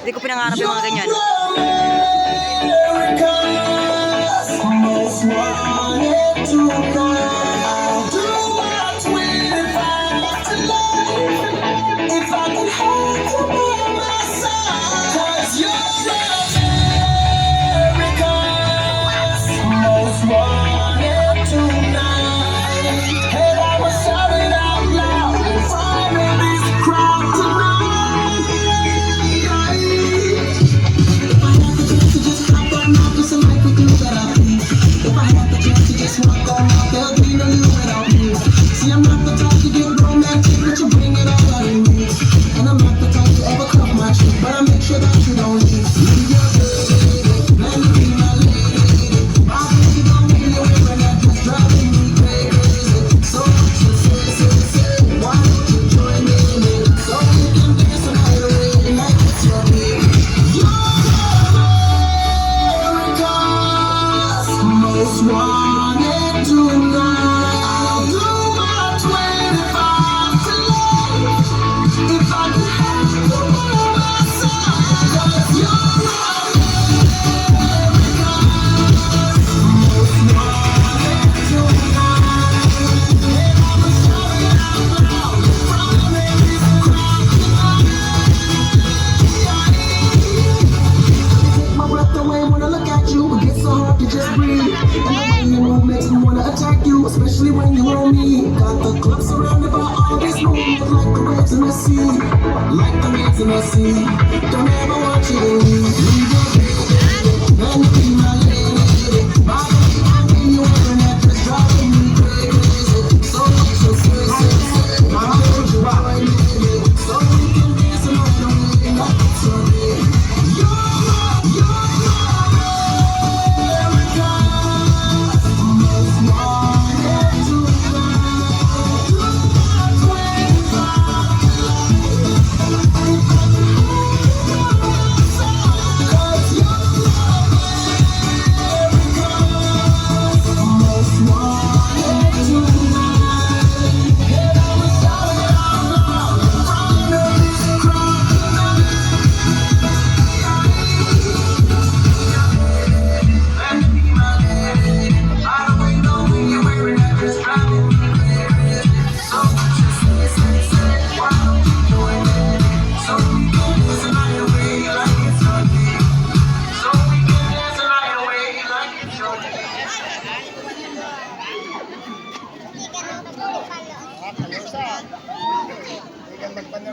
Hindi ko pinangarap yung mga ganyan. Especially when you're on me. Got the club surrounded by all this movement, like the waves in the sea. Like the waves in the sea. Don't ever want you to leave. Leave your baby, let me be my lady. My baby, when you're wearing that dress, driving me crazy. So much so say. My hold you out right now. So we can dance along the way like it's your day.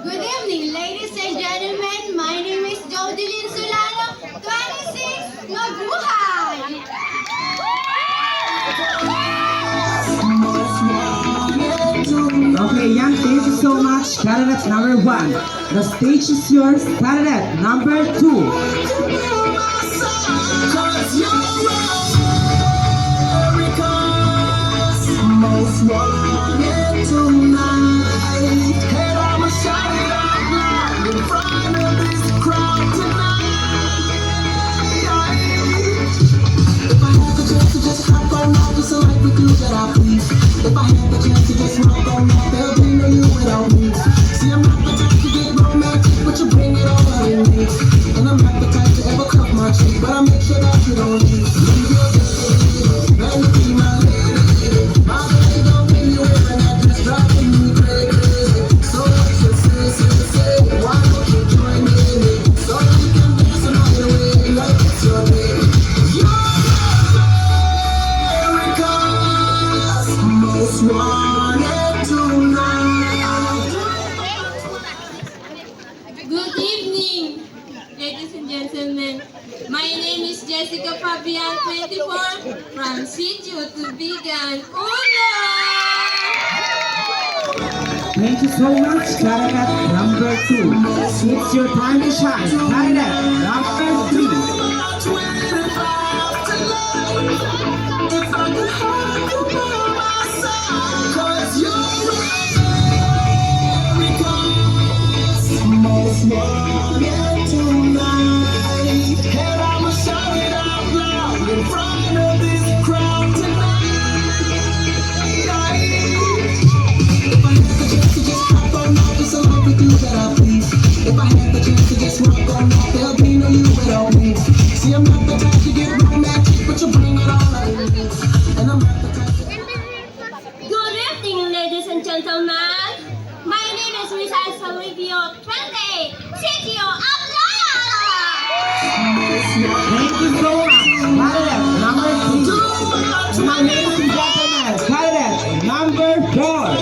Good evening, ladies and gentlemen. My name is Jodelyn Solano, 26, Mabuhay! Okay, young, thank you so much. Candidate number 1. The stage is yours. Candidate number 2. Most wanted tonight, and I'ma shout it out loud in front of this crowd tonight. If I had the chance to just hop on out, just like we do that I please. If I had the chance to just rock on out, there'll be no you without me. See, I'm not the type to get romantic, but you bring it all out in me. And I'm not the type to ever cuff my cheek, but I make sure that you don't leave. Leave your baby, let me be my lady. My baby don't mean you wearing that dress, driving me crazy. So what you say, why don't you join me? So we can dance another way, like it's your day. America's most wanted tonight. Good evening, ladies and gentlemen. My name is Jessica Fabian, 24, from Sitio Tubigan, Uno! Thank you so much, candidate number 2. It's your time to shine. Candidate number 3. If I could have you by my side, 'cause you're America's most wanted tonight. And I'ma shout it out loud in front of this crowd tonight. If I had the chance to just hop on out, just like we do that I please. If I had the chance to just rock on out, without me. See, I'm not the type to get romantic, but you bring it all out of me. And I'm not the type to Good evening, ladies and gentlemen. My name is Rizal Salivio 28, Sitio Aplaya. Thank you so much. Candidate number 3. Now, ladies and gentlemen, candidate number 4.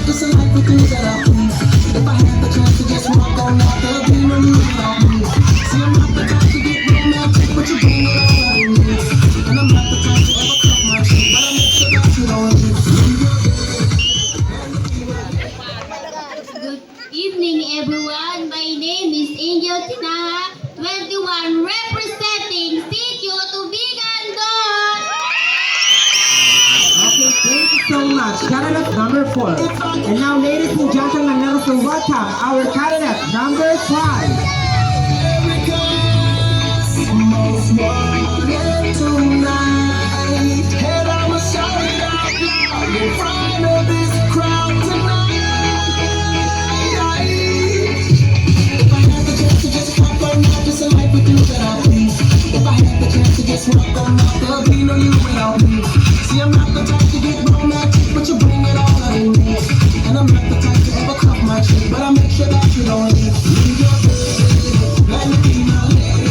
It's a life with you that I please. If I had the chance to just walk on out, there'll be no need without me. See, I'm not the type to get romantic, but you bring it all out of me. And I'm not the type to ever cut my cheek, but I make sure that you don't leave. Good evening, everyone. My name is Angel Tinaha, 21, representing Sitio Tubigan Dos. Okay, thank you so much. Candidate number 4. And now, ladies and gentlemen, let us welcome our candidate number 5. Most wanted tonight, and I'ma shout it out loud in front of this crowd tonight. If I had the chance to just pop on out, it's a life with you that I please. If I had the chance to just walk on out, there'll be no you without me. See, I'm not the type to get romantic, but you bring it all out of me. And I'm not the type to ever cuff my chick, but I make sure that you don't leave. Leave your bed, let me be my lady.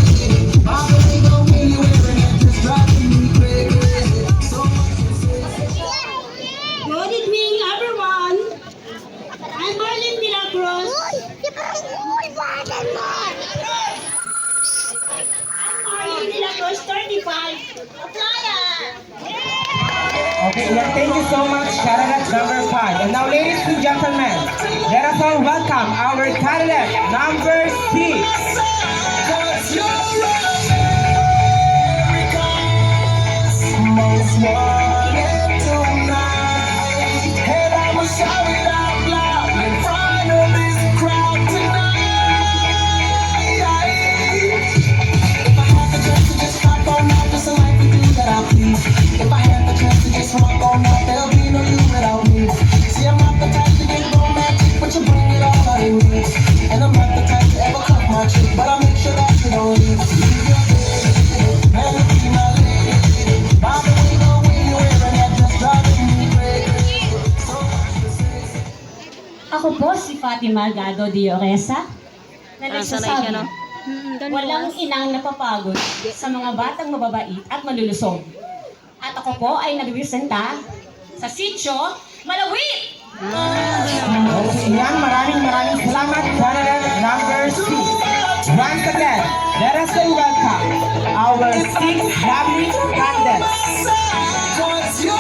My baby, the way you wearing that just driving me crazy. So much to say. Good evening, everyone. I'm Marlene Milagros. Marlene Milagros, 35, Aplaya. Okay, yeah, thank you so much, candidate number 5. And now, ladies and gentlemen, let us all welcome our candidate number 6. Cause you're most wanted tonight, and I'ma shout it out loud in front of this crowd tonight. If I had the chance to just hop on out, it's a life with you that I please. If I had the chance to just walk on out, there'll be no you without me. See, I'm not the type to get romantic, but you bring it all out of me. And I'm not the type to ever cuff my chick, but I make sure that you don't leave. Leave your bed, let me be my lady. By the way, the way you wearing that just driving me crazy. So much to say. Ako po si Fatima Gado de Oresa na nagsasabi, walang inang napapagod sa mga batang mababait at malulusog. At ako po ay nagrepresenta sa Sitio Malawit! Okay, yan, maraming salamat, candidate number 6. Once again, let us all welcome our 6 lovely candidates. Cause you're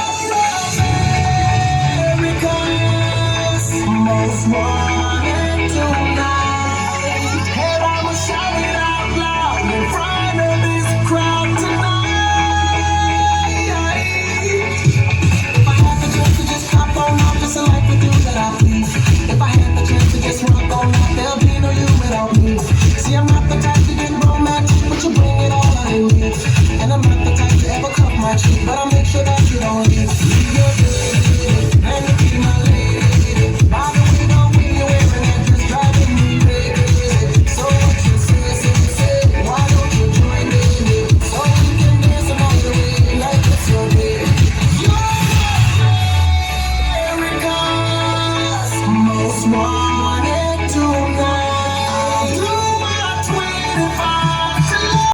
America's most wanted tonight, and I'ma shout it out loud in front of this crowd tonight. If I had the chance to just hop on out, it's a life with you that I please. If I had the chance to just walk on out, there'll be no you without me. See, I'm not the type to get romantic, but you bring it all out of me. And I'm not the type to ever cuff my chick, but I'm